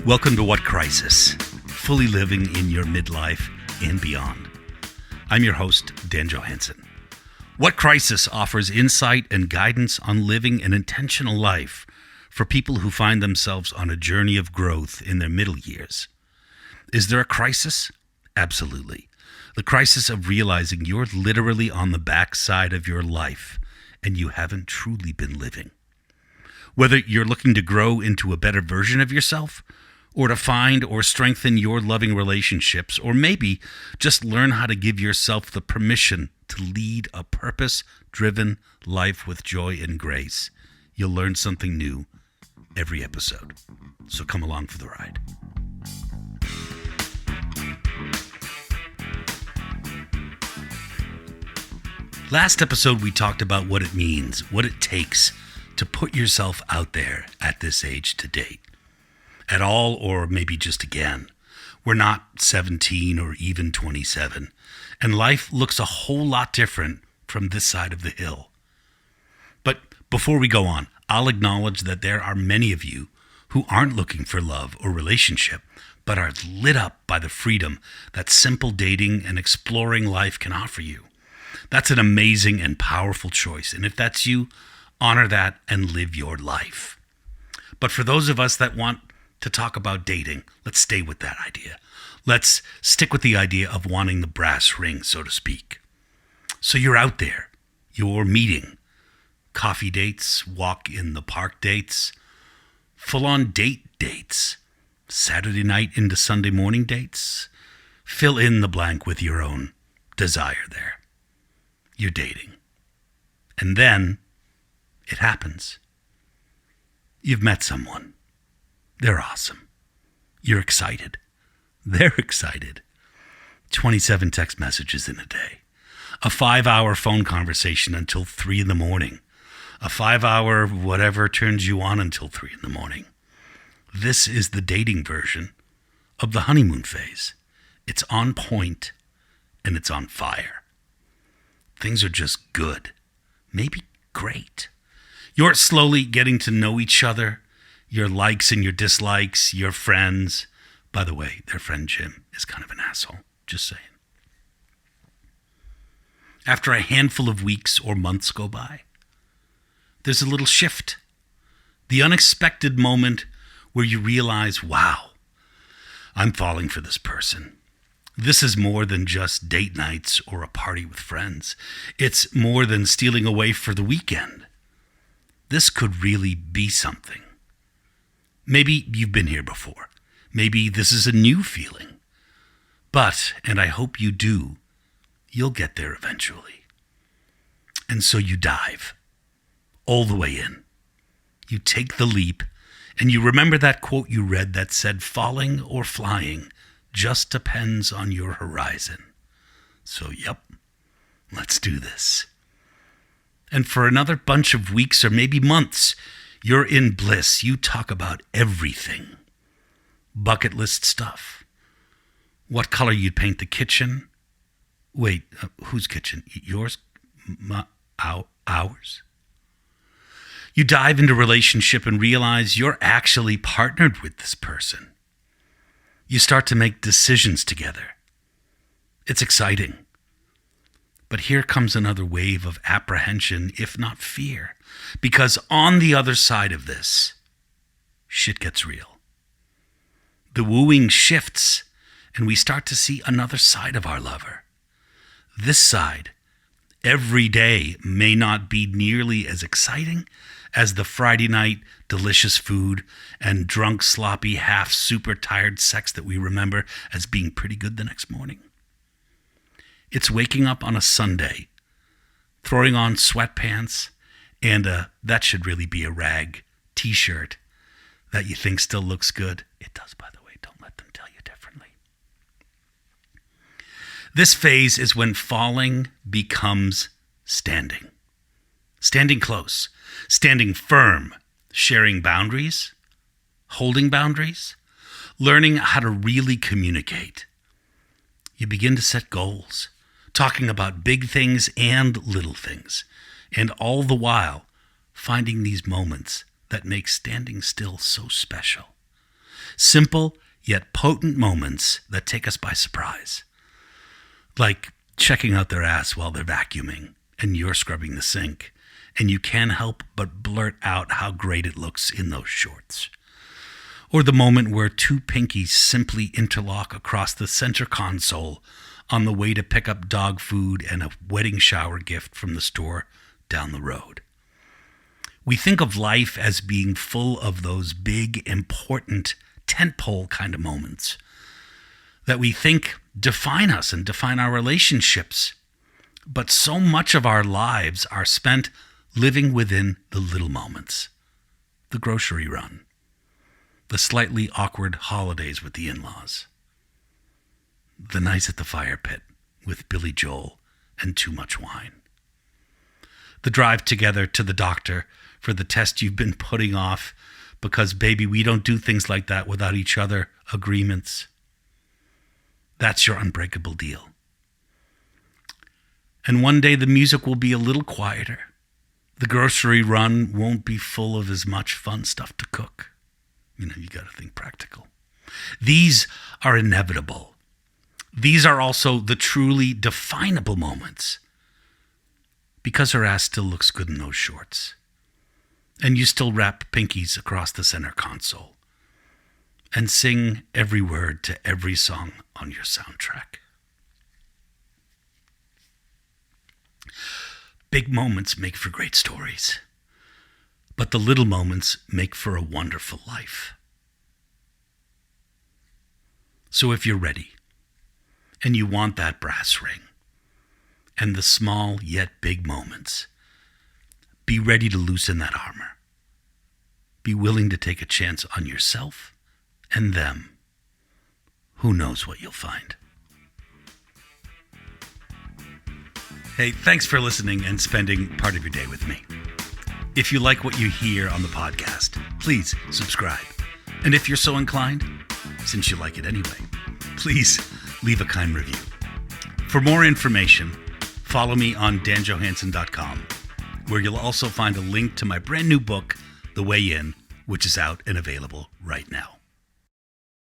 Welcome to What Crisis? Fully living in your midlife and beyond. I'm your host, Dan Johansson. What Crisis offers insight and guidance on living an intentional life for people who find themselves on a journey of growth in their middle years. Is there a crisis? Absolutely. The crisis of realizing you're literally on the backside of your life and you haven't truly been living. Whether you're looking to grow into a better version of yourself, or to find or strengthen your loving relationships, or maybe just learn how to give yourself the permission to lead a purpose-driven life with joy and grace, you'll learn something new every episode. So come along for the ride. Last episode, we talked about what it means, what it takes to put yourself out there at this age to date. At all, or maybe just again. We're not 17 or even 27, and life looks a whole lot different from this side of the hill. But before we go on, I'll acknowledge that there are many of you who aren't looking for love or relationship, but are lit up by the freedom that simple dating and exploring life can offer you. That's an amazing and powerful choice, and if that's you, honor that and live your life. But for those of us that want to talk about dating, let's stay with that idea. Let's stick with the idea of wanting the brass ring, so to speak. So you're out there, you're meeting. Coffee dates, walk in the park dates, full-on dates, Saturday night into Sunday morning dates. Fill in the blank with your own desire there. You're dating. And then it happens. You've met someone. They're awesome. You're excited. They're excited. 27 text messages in a day. A 5-hour phone conversation until 3 a.m. A 5-hour whatever turns you on until 3 a.m. This is the dating version of the honeymoon phase. It's on point and it's on fire. Things are just good. Maybe great. You're slowly getting to know each other. Your likes and your dislikes, your friends. By the way, their friend Jim is kind of an asshole. Just saying. After a handful of weeks or months go by, there's a little shift. The unexpected moment where you realize, wow, I'm falling for this person. This is more than just date nights or a party with friends. It's more than stealing away for the weekend. This could really be something. Maybe you've been here before. Maybe this is a new feeling. But, and I hope you do, you'll get there eventually. And so you dive all the way in. You take the leap, and you remember that quote you read that said, falling or flying just depends on your horizon. So, yep, let's do this. And for another bunch of weeks or maybe months, you're in bliss. You talk about everything. Bucket list stuff. What color you'd paint the kitchen. Wait, whose kitchen? Yours? Ours? You dive into relationship and realize you're actually partnered with this person. You start to make decisions together. It's exciting. But here comes another wave of apprehension, if not fear. Because on the other side of this, shit gets real. The wooing shifts, and we start to see another side of our lover. This side, every day, may not be nearly as exciting as the Friday night delicious food and drunk, sloppy, half super tired sex that we remember as being pretty good the next morning. It's waking up on a Sunday, throwing on sweatpants, and that should really be a rag t-shirt that you think still looks good. It does, by the way. Don't let them tell you differently. This phase is when falling becomes standing. Standing close, standing firm, sharing boundaries, holding boundaries, learning how to really communicate. You begin to set goals, talking about big things and little things, and all the while finding these moments that make standing still so special. Simple yet potent moments that take us by surprise. Like checking out their ass while they're vacuuming and you're scrubbing the sink, and you can't help but blurt out how great it looks in those shorts. Or the moment where two pinkies simply interlock across the center console on the way to pick up dog food and a wedding shower gift from the store down the road. We think of life as being full of those big, important, tentpole kind of moments that we think define us and define our relationships. But so much of our lives are spent living within the little moments. The grocery run. The slightly awkward holidays with the in-laws. The nights at the fire pit with Billy Joel and too much wine. The drive together to the doctor for the test you've been putting off because, baby, we don't do things like that without each other agreements. That's your unbreakable deal. And one day the music will be a little quieter. The grocery run won't be full of as much fun stuff to cook. You got to think practical. These are inevitable. These are also the truly definable moments. Because her ass still looks good in those shorts. And you still wrap pinkies across the center console. And sing every word to every song on your soundtrack. Big moments make for great stories. But the little moments make for a wonderful life. So if you're ready, and you want that brass ring, and the small yet big moments, be ready to loosen that armor. Be willing to take a chance on yourself and them. Who knows what you'll find? Hey, thanks for listening and spending part of your day with me. If you like what you hear on the podcast, please subscribe. And if you're so inclined, since you like it anyway, please leave a kind review. For more information, follow me on danjohansson.com, where you'll also find a link to my brand new book, The Way In, which is out and available right now.